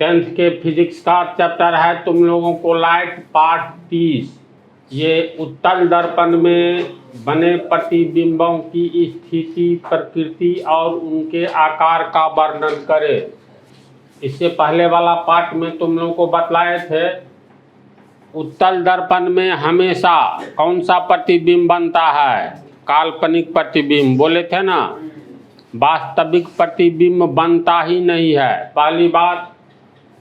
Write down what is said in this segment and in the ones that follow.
10th के physics का chapter है तुम लोगों को लाइट पार्ट 30। ये उत्तल दर्पण में बने प्रतिबिंबों की स्थिति, प्रकृति और उनके आकार का वर्णन करे। इससे पहले वाला पार्ट में तुम लोगों को बतलाए थे उत्तल दर्पण में हमेशा कौन सा प्रतिबिंब बनता है? काल्पनिक प्रतिबिंब। बोले थे ना, वास्तविक प्रतिबिंब बनता ही नहीं है, पहली बात।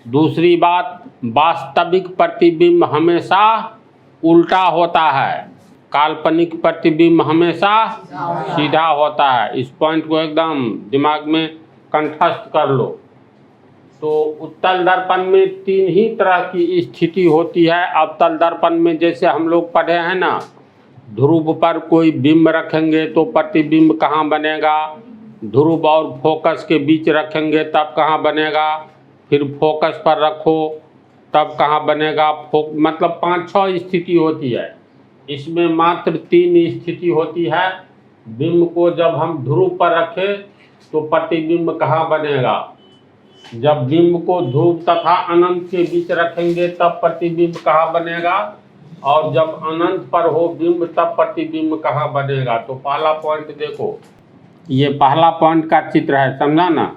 दूसरी बात, वास्तविक प्रतिबिंब हमेशा उल्टा होता है, काल्पनिक प्रतिबिंब हमेशा सीधा होता है। इस पॉइंट को एकदम दिमाग में कंठस्थ कर लो। तो उत्तल दर्पण में 3 ही तरह की स्थिति होती है। अवतल दर्पण में जैसे हम लोग पढ़े हैं ना, ध्रुव पर कोई बिंब रखेंगे तो प्रतिबिंब कहाँ बनेगा, ध्रुव और फोकस के बीच रखेंगे तब कहाँ बनेगा, फिर फोकस पर रखो तब कहाँ बनेगा। मतलब 5-6 स्थिति होती है। इसमें मात्र 3 स्थिति होती है। बिंब को जब हम ध्रुव पर रखें तो प्रतिबिंब कहाँ बनेगा, जब बिंब को ध्रुव तथा अनंत के बीच रखेंगे तब प्रतिबिंब कहाँ बनेगा, और जब अनंत पर हो बिंब तब प्रतिबिंब कहाँ बनेगा। तो पहला पॉइंट देखो, ये पहला पॉइंट का चित्र है, समझा ना।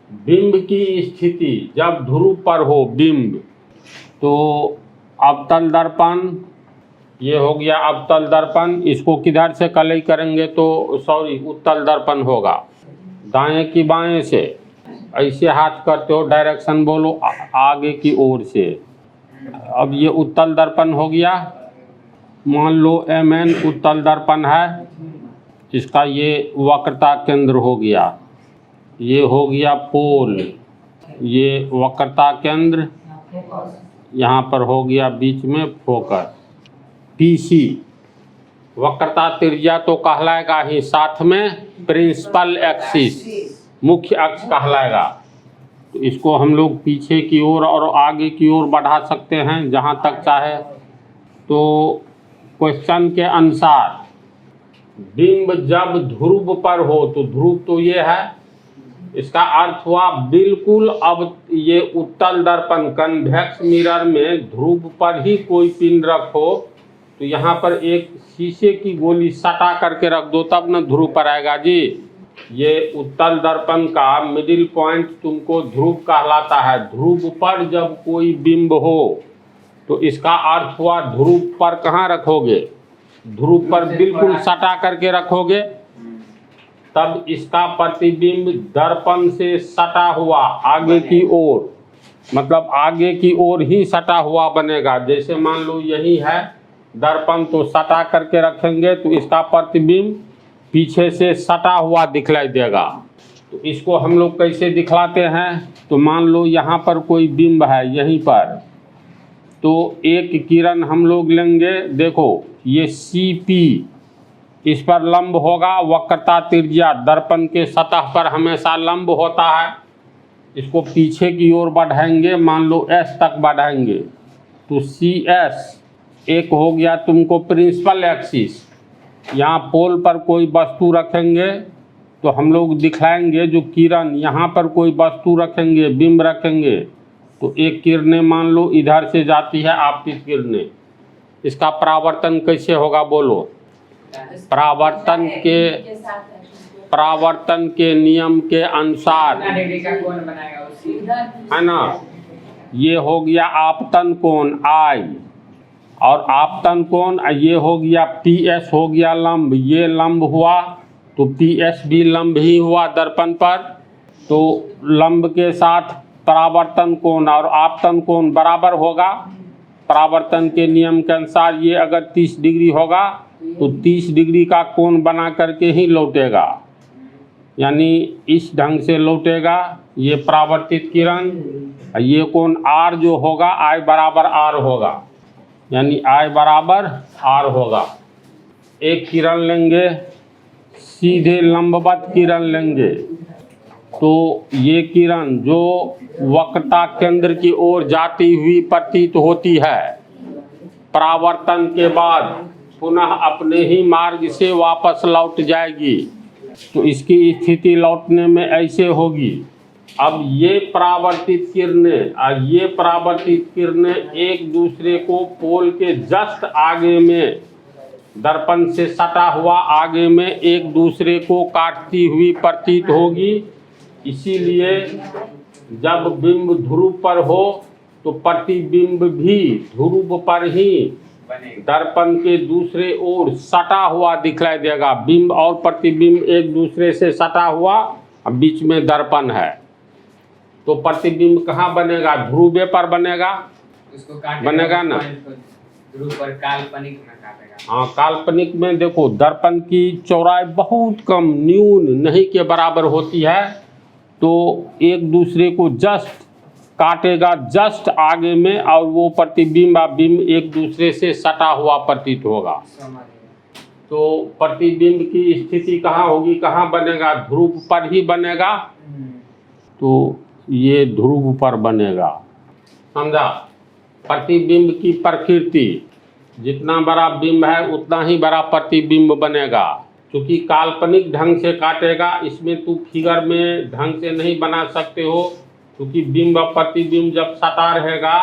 बिंब की स्थिति जब ध्रुव पर हो बिंब, तो अवतल दर्पण, ये हो गया अवतल दर्पण। इसको किधर से कलई करेंगे तो सॉरी उत्तल दर्पण होगा, दाएं की बाएं से। ऐसे हाथ करते हो, डायरेक्शन बोलो आगे की ओर से। अब ये उत्तल दर्पण हो गया। मान लो MN उत्तल दर्पण है, इसका ये वक्रता केंद्र हो गया, ये हो गया पोल, ये वक्रता केंद्र, यहाँ पर हो गया बीच में फोकस। PC वक्रता त्रिज्या तो कहलाएगा ही, साथ में प्रिंसिपल एक्सिस, मुख्य अक्ष कहलाएगा। तो इसको हम लोग पीछे की ओर और आगे की ओर बढ़ा सकते हैं जहाँ तक चाहे। तो क्वेश्चन के अनुसार बिंब जब ध्रुव पर हो, तो ध्रुव तो ये है, इसका अर्थ हुआ बिल्कुल। अब ये उत्तल दर्पण कन्वेक्स मिरर में ध्रुव पर ही कोई पिन रखो, तो यहाँ पर एक शीशे की गोली सटा करके रख दो तब न ध्रुव पर आएगा जी। ये उत्तल दर्पण का मिडिल पॉइंट तुमको ध्रुव कहलाता है। ध्रुव पर जब कोई बिंब हो तो इसका अर्थ हुआ ध्रुव पर कहाँ रखोगे, ध्रुव पर बिल्कुल सटा करके रखोगे, तब इसका प्रतिबिंब दर्पण से सटा हुआ आगे की ओर, मतलब आगे की ओर ही सटा हुआ बनेगा। जैसे मान लो यही है दर्पण, तो सटा करके रखेंगे तो इसका प्रतिबिंब पीछे से सटा हुआ दिखलाई देगा। तो इसको हम लोग कैसे दिखलाते हैं, तो मान लो यहाँ पर कोई बिंब है यहीं पर, तो एक किरण हम लोग लेंगे, देखो ये CP, इस पर लंब होगा। वक्रता त्रिज्या दर्पण के सतह पर हमेशा लंब होता है। इसको पीछे की ओर बढ़ाएंगे, मान लो S तक बढ़ाएंगे, तो CS एक हो गया तुमको प्रिंसिपल एक्सिस। यहाँ पोल पर कोई वस्तु रखेंगे तो हम लोग दिखाएंगे जो किरण, यहाँ पर कोई वस्तु रखेंगे, बिंब रखेंगे, तो एक किरणें मान लो इधर से जाती है, आपतित किरणें, इसका परावर्तन कैसे होगा बोलो। परावर्तन के नियम के अनुसार है ना, ये हो गया आपतन कोण I, और आपतन कोण ये हो गया PS हो गया लंब, ये लंब हुआ तो PS भी लंब ही हुआ दर्पण पर। तो लंब के साथ परावर्तन कोण और आपतन कोण बराबर होगा। परावर्तन के नियम के अनुसार ये अगर 30 डिग्री होगा तो 30 डिग्री का कोण बना करके ही लौटेगा, यानी इस ढंग से लौटेगा ये परावर्तित किरण। ये कोण R जो होगा I बराबर R होगा, यानी I बराबर R होगा। एक किरण लेंगे, सीधे लंबवत किरण लेंगे, तो ये किरण जो वक्रता केंद्र की ओर जाती हुई प्रतीत होती है, परावर्तन के बाद पुनः अपने ही मार्ग से वापस लौट जाएगी। तो इसकी स्थिति लौटने में ऐसे होगी, अब ये परावर्तित किरणें और ये परावर्तित किरणें एक दूसरे को पोल के जस्ट आगे में, दर्पण से सटा हुआ आगे में एक दूसरे को काटती हुई प्रतीत होगी। इसीलिए जब बिंब ध्रुव पर हो तो प्रतिबिंब भी ध्रुव पर ही दर्पण के दूसरे ओर सटा हुआ दिखलाई देगा। बिंब और प्रतिबिंब एक दूसरे से सटा हुआ, अब बीच में दर्पण है, तो प्रतिबिंब कहाँ बनेगा? ध्रुवे पर बनेगा, उसको बनेगा ना। ध्रुव पर काल्पनिक में काटेगा। हाँ, काल्पनिक में देखो दर्पण की चौड़ाई बहुत कम, न्यून नहीं के बराबर होती है, तो एक दूसरे को जस्ट काटेगा जस्ट आगे में, और वो प्रतिबिंब या बिंब एक दूसरे से सटा हुआ प्रतीत होगा। तो प्रतिबिंब की स्थिति कहाँ होगी, कहाँ बनेगा? ध्रुव पर ही बनेगा। तो ये ध्रुव पर बनेगा, समझा। प्रतिबिंब की प्रकृति, जितना बड़ा बिंब है उतना ही बड़ा प्रतिबिंब बनेगा। क्योंकि काल्पनिक ढंग से काटेगा, इसमें तू फिगर में ढंग से नहीं बना सकते हो, क्योंकि बिंब और प्रतिबिंब जब सटा रहेगा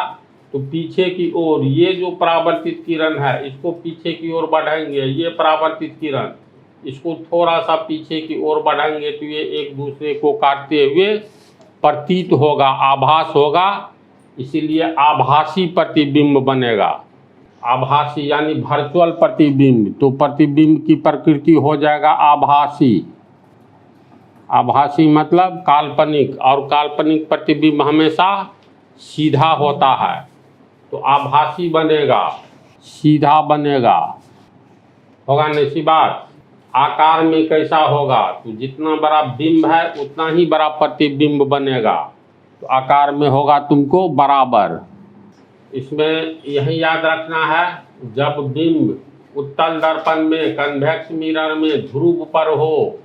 तो पीछे की ओर ये जो परावर्तित किरण है इसको पीछे की ओर बढ़ाएंगे, ये परावर्तित किरण इसको थोड़ा सा पीछे की ओर बढ़ाएंगे तो ये एक दूसरे को काटते हुए प्रतीत होगा, आभास होगा। इसीलिए आभासी प्रतिबिंब बनेगा। आभासी यानी वर्चुअल प्रतिबिंब, तो प्रतिबिंब की प्रकृति हो जाएगा आभासी। आभासी मतलब काल्पनिक, और काल्पनिक प्रतिबिंब हमेशा सीधा होता है, तो आभासी बनेगा, सीधा बनेगा, होगा नहीं सी बात। आकार में कैसा होगा? तो जितना बड़ा बिंब है उतना ही बड़ा प्रतिबिंब बनेगा, तो आकार में होगा तुमको बराबर। इसमें यही याद रखना है, जब बिंब उत्तल दर्पण में, कन्वेक्स मिरर में ध्रुव पर हो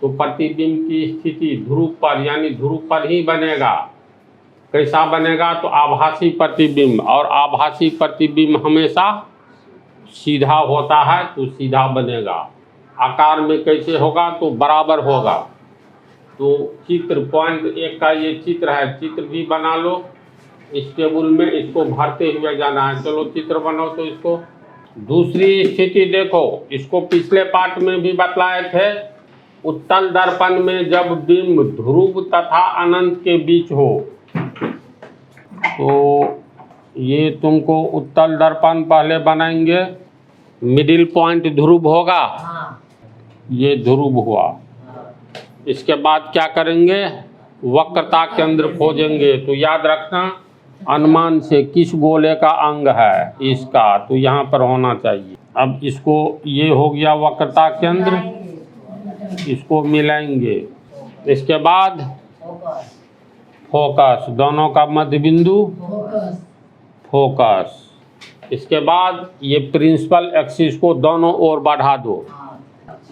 तो प्रतिबिंब की स्थिति ध्रुव पर यानी ध्रुव पर ही बनेगा। कैसा बनेगा? तो आभासी प्रतिबिंब, और आभासी प्रतिबिंब हमेशा सीधा होता है, तो सीधा बनेगा। आकार में कैसे होगा? तो बराबर होगा। तो चित्र पॉइंट 1 का ये चित्र है, चित्र भी बना लो इस टेबल में, इसको भरते हुए जाना है। चलो चित्र बनाओ। तो इसको दूसरी स्थिति देखो, इसको पिछले पार्ट में भी बतलाए थे। उत्तल दर्पण में जब बिंब ध्रुव तथा अनंत के बीच हो, तो ये तुमको उत्तल दर्पण पहले बनाएंगे, मिडिल पॉइंट ध्रुव होगा, ये ध्रुव हुआ। इसके बाद क्या करेंगे? वक्रता केंद्र खोजेंगे। तो याद रखना अनुमान से किस गोले का अंग है इसका, तो यहाँ पर होना चाहिए। अब इसको, ये हो गया वक्रता केंद्र, इसको मिलाएंगे। इसके बाद फोकस, दोनों का मध्य बिंदु फोकस। इसके बाद ये प्रिंसिपल एक्सिस को दोनों ओर बढ़ा दो,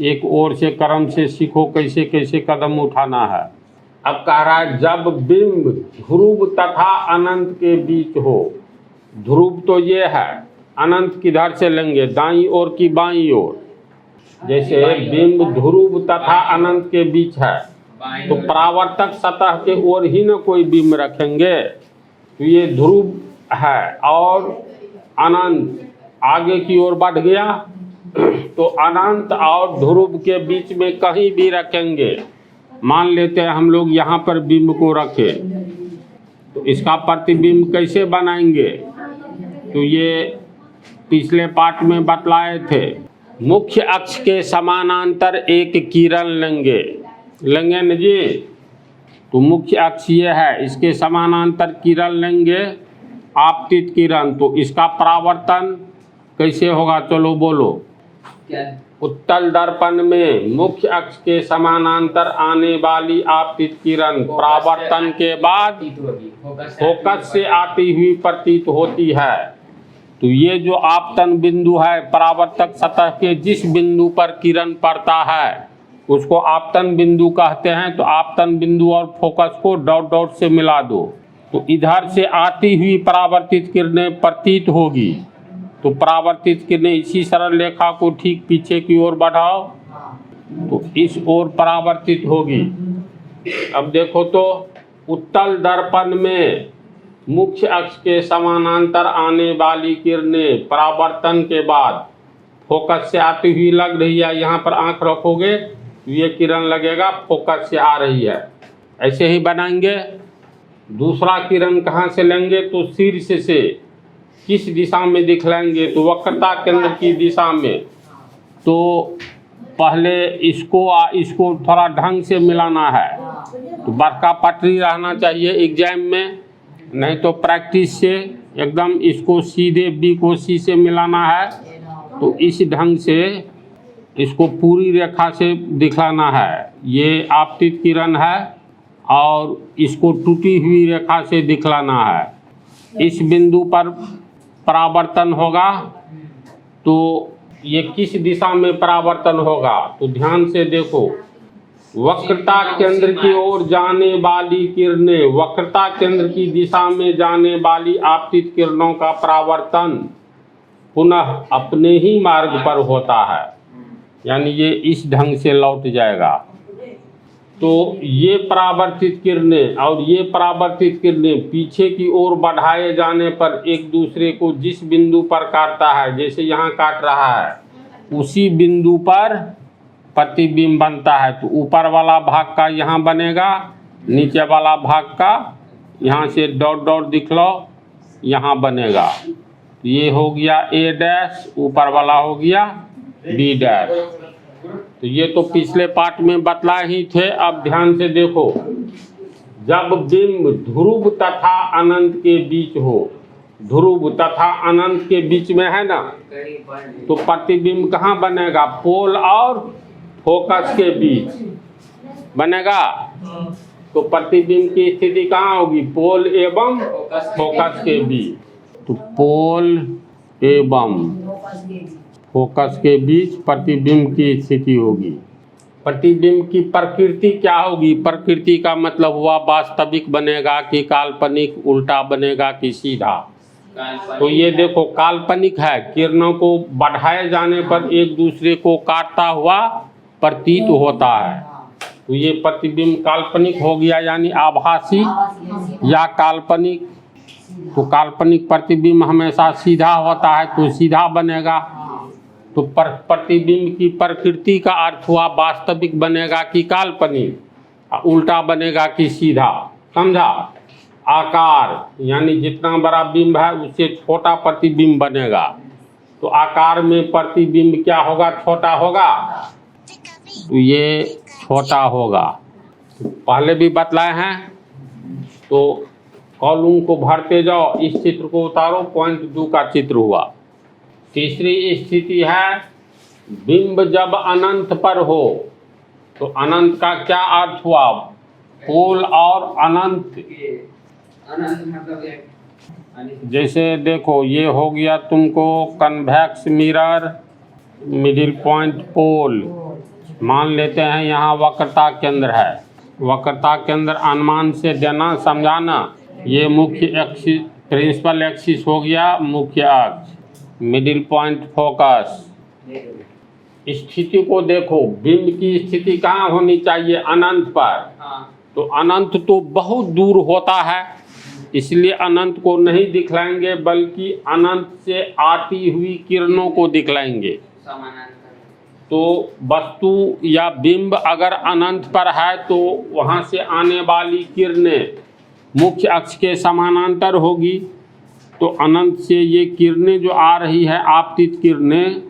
एक ओर से क्रम से सीखो कैसे कैसे कदम उठाना है। अब कह रहा है जब बिंब ध्रुव तथा अनंत के बीच हो, ध्रुव तो ये है, अनंत किधर से लेंगे? दाईं ओर की बाईं ओर। जैसे बिंब ध्रुव तथा अनंत के बीच है तो परावर्तक सतह के ओर ही न कोई बिंब रखेंगे, तो ये ध्रुव है और अनंत आगे की ओर बढ़ गया, तो अनंत और ध्रुव के बीच में कहीं भी रखेंगे। मान लेते हैं हम लोग यहाँ पर बिंब को रखे, तो इसका प्रतिबिंब कैसे बनाएंगे? तो ये पिछले पार्ट में बतलाए थे। मुख्य अक्ष के समानांतर एक किरण लेंगे न जी। तो मुख्य अक्ष ये है, इसके समानांतर किरण लेंगे, आपतित किरण। तो इसका परावर्तन कैसे होगा? चलो बोलो। क्या? उत्तल दर्पण में मुख्य अक्ष के समानांतर आने वाली आपतित किरण परावर्तन के बाद फोकस से आती हुई प्रतीत होती है। तो ये जो आपतन बिंदु है, परावर्तक सतह के जिस बिंदु पर किरण पड़ता है उसको आपतन बिंदु कहते हैं। तो आपतन बिंदु और फोकस को डॉट डॉट से मिला दो, तो इधर से आती हुई परावर्तित किरणें प्रतीत होगी। तो परावर्तित किरणें इसी सरल रेखा को ठीक पीछे की ओर बढ़ाओ, तो इस ओर परावर्तित होगी। अब देखो तो उत्तल दर्पण में मुख्य अक्ष के समानांतर आने वाली किरणें परावर्तन के बाद फोकस से आती हुई लग रही है। यहाँ पर आंख रखोगे तो ये किरण लगेगा फोकस से आ रही है। ऐसे ही बनाएंगे। दूसरा किरण कहाँ से लेंगे तो शीर्ष से किस दिशा में दिखलाएंगे तो वक्रता केंद्र की दिशा में। तो पहले इसको थोड़ा ढंग से मिलाना है। तो बड़का पटरी रहना चाहिए एग्जाम में, नहीं तो प्रैक्टिस से एकदम इसको सीधे बी को सी से मिलाना है। तो इस ढंग से इसको पूरी रेखा से दिखलाना है। ये आपतित किरण है और इसको टूटी हुई रेखा से दिखलाना है। इस बिंदु पर परावर्तन होगा तो ये किस दिशा में परावर्तन होगा तो ध्यान से देखो। वक्रता केंद्र की ओर जाने वाली किरणें, वक्रता केंद्र की दिशा में जाने वाली आपतित किरणों का परावर्तन पुनः अपने ही मार्ग पर होता है, यानी ये इस ढंग से लौट जाएगा। तो ये परावर्तित किरणें और ये परावर्तित किरणें पीछे की ओर बढ़ाए जाने पर एक दूसरे को जिस बिंदु पर काटता है, जैसे यहाँ काट रहा है, उसी बिंदु पर प्रतिबिंब बनता है। तो ऊपर वाला भाग का यहाँ बनेगा, नीचे वाला भाग का यहाँ से डॉट डॉट दिख लो यहाँ बनेगा। ये हो गया ए डैश, ऊपर वाला हो गया बी डैश। तो ये तो पिछले पार्ट में बतलाए ही थे। अब ध्यान से देखो, जब बिंब ध्रुव तथा अनंत के बीच हो, ध्रुव तथा अनंत के बीच में है ना, तो प्रतिबिंब कहाँ बनेगा? पोल और फोकस के बीच बनेगा। तो प्रतिबिंब की स्थिति कहाँ होगी? पोल एवं फोकस के बीच। तो पोल एवं फोकस के बीच प्रतिबिंब की स्थिति होगी। प्रतिबिंब की प्रकृति क्या होगी? प्रकृति का मतलब हुआ वास्तविक बनेगा कि काल्पनिक, उल्टा बनेगा कि सीधा। तो ये देखो काल्पनिक है, किरणों को बढ़ाए जाने पर एक दूसरे को काटता हुआ प्रतीत होता है। तो ये प्रतिबिंब काल्पनिक हो गया, यानी आभासी या काल्पनिक। तो काल्पनिक प्रतिबिंब हमेशा सीधा होता है, तो सीधा बनेगा। तो प्रतिबिंब की प्रकृति का अर्थ हुआ वास्तविक बनेगा कि काल्पनिक, उल्टा बनेगा कि सीधा। समझा? आकार यानी जितना बड़ा बिंब है उससे छोटा प्रतिबिंब बनेगा। तो आकार में प्रतिबिंब क्या होगा? छोटा होगा। तो ये छोटा होगा। तो पहले भी बतलाए हैं। तो कॉलम को भरते जाओ, इस चित्र को उतारो। पॉइंट 2 का चित्र हुआ। तीसरी स्थिति है बिंब जब अनंत पर हो। तो अनंत का क्या अर्थ हुआ? पोल और अनंत। जैसे देखो ये हो गया तुमको कन्वेक्स मिरर, मिडिल पॉइंट पोल। मान लेते हैं यहाँ वक्रता केंद्र है। वक्रता केंद्र अनुमान से देना, समझाना। ये मुख्य एक्सिस, प्रिंसिपल एक्सिस हो गया मुख्य अक्ष, मिडिल पॉइंट फोकस। स्थिति को देखो, बिंब की स्थिति कहाँ होनी चाहिए? अनंत पर। तो अनंत तो बहुत दूर होता है, इसलिए अनंत को नहीं दिखलाएंगे, बल्कि अनंत से आती हुई किरणों को दिखलाएंगे। तो वस्तु या बिंब अगर अनंत पर है तो वहाँ से आने वाली किरणें मुख्य अक्ष के समानांतर होगी। तो अनंत से ये किरणें जो आ रही है, आपतित किरणें,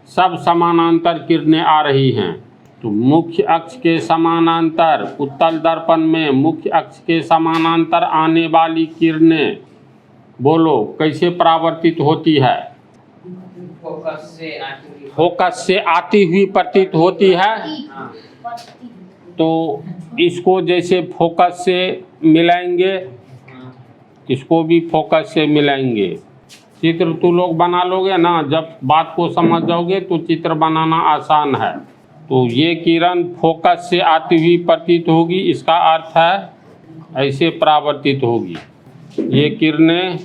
सब समानांतर किरणें आ रही हैं। तो मुख्य अक्ष के समानांतर, उत्तल दर्पण में मुख्य अक्ष के समानांतर आने वाली किरणें, बोलो कैसे परावर्तित होती है? फोकस से आती हुई प्रतीत होती है। तो इसको जैसे फोकस से मिलाएंगे, इसको भी फोकस से मिलाएंगे। चित्र तो लोग बना लोगे ना, जब बात को समझ जाओगे तो चित्र बनाना आसान है। तो ये किरण फोकस से आती हुई प्रतीत होगी, इसका अर्थ है ऐसे परावर्तित होगी। ये किरणें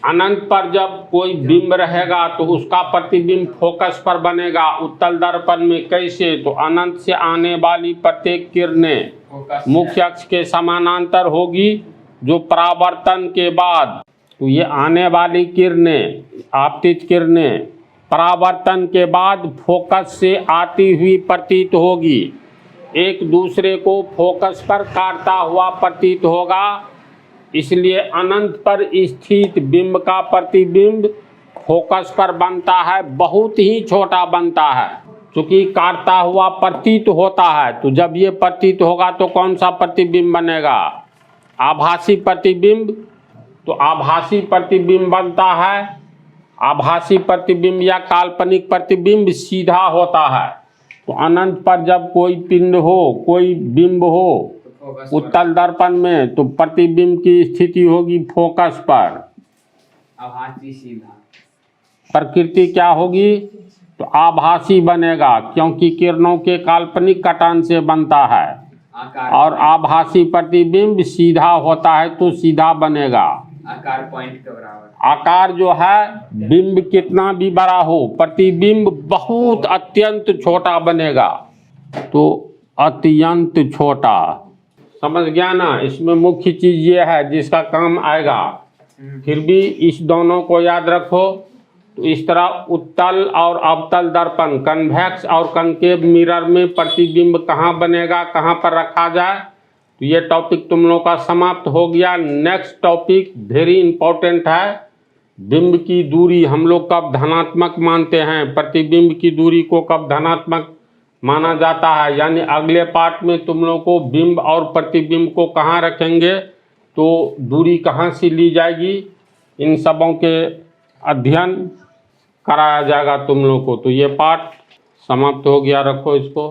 अनंत पर जब कोई बिंब रहेगा तो उसका प्रतिबिंब फोकस पर बनेगा। उत्तल दर्पण में कैसे? तो अनंत से आने वाली प्रत्येक किरणें फोकस मुख्य अक्ष के समानांतर होगी, जो परावर्तन के बाद, तो ये आने वाली किरणें, आपतित किरणें परावर्तन के बाद फोकस से आती हुई प्रतीत होगी, एक दूसरे को फोकस पर काटता हुआ प्रतीत होगा। इसलिए अनंत पर स्थित बिंब का प्रतिबिंब फोकस पर बनता है, बहुत ही छोटा बनता है, क्योंकि काटता हुआ प्रतीत होता है। तो जब ये प्रतीत होगा तो कौन सा प्रतिबिंब बनेगा? आभासी प्रतिबिंब। तो आभासी प्रतिबिंब बनता है। आभासी प्रतिबिंब या काल्पनिक प्रतिबिंब सीधा होता है। तो अनंत पर जब कोई पिंड हो, कोई बिंब हो फोकस उत्तल दर्पण में, तो प्रतिबिंब की स्थिति होगी फोकस पर। आभासी सीधा। प्रकृति क्या होगी? तो आभासी बनेगा, क्योंकि किरणों के काल्पनिक कटान से बनता है। आकार और आभासी प्रतिबिंब सीधा होता है, तो सीधा बनेगा। आकार पॉइंट के बराबर। आकार जो है, बिंब कितना भी बड़ा हो, प्रतिबिंब बहुत अत्यंत छोटा बनेगा। तो अत्यंत छोटा, समझ गया ना? इसमें मुख्य चीज ये है जिसका काम आएगा। फिर भी इस दोनों को याद रखो। तो इस तरह उत्तल और अवतल दर्पण, कन्वेक्स और कनकेव मिरर में प्रतिबिंब कहाँ बनेगा, कहाँ पर रखा जाए, तो ये टॉपिक तुम लोग का समाप्त हो गया। नेक्स्ट टॉपिक वेरी इंपॉर्टेंट है, बिंब की दूरी हम लोग कब धनात्मक मानते हैं, प्रतिबिंब की दूरी को कब धनात्मक माना जाता है। यानी अगले पार्ट में तुम लोग को बिंब और प्रतिबिंब को कहाँ रखेंगे, तो दूरी कहाँ से ली जाएगी, इन सबों के अध्ययन कराया जाएगा तुम लोग को। तो ये पार्ट समाप्त हो गया, रखो इसको।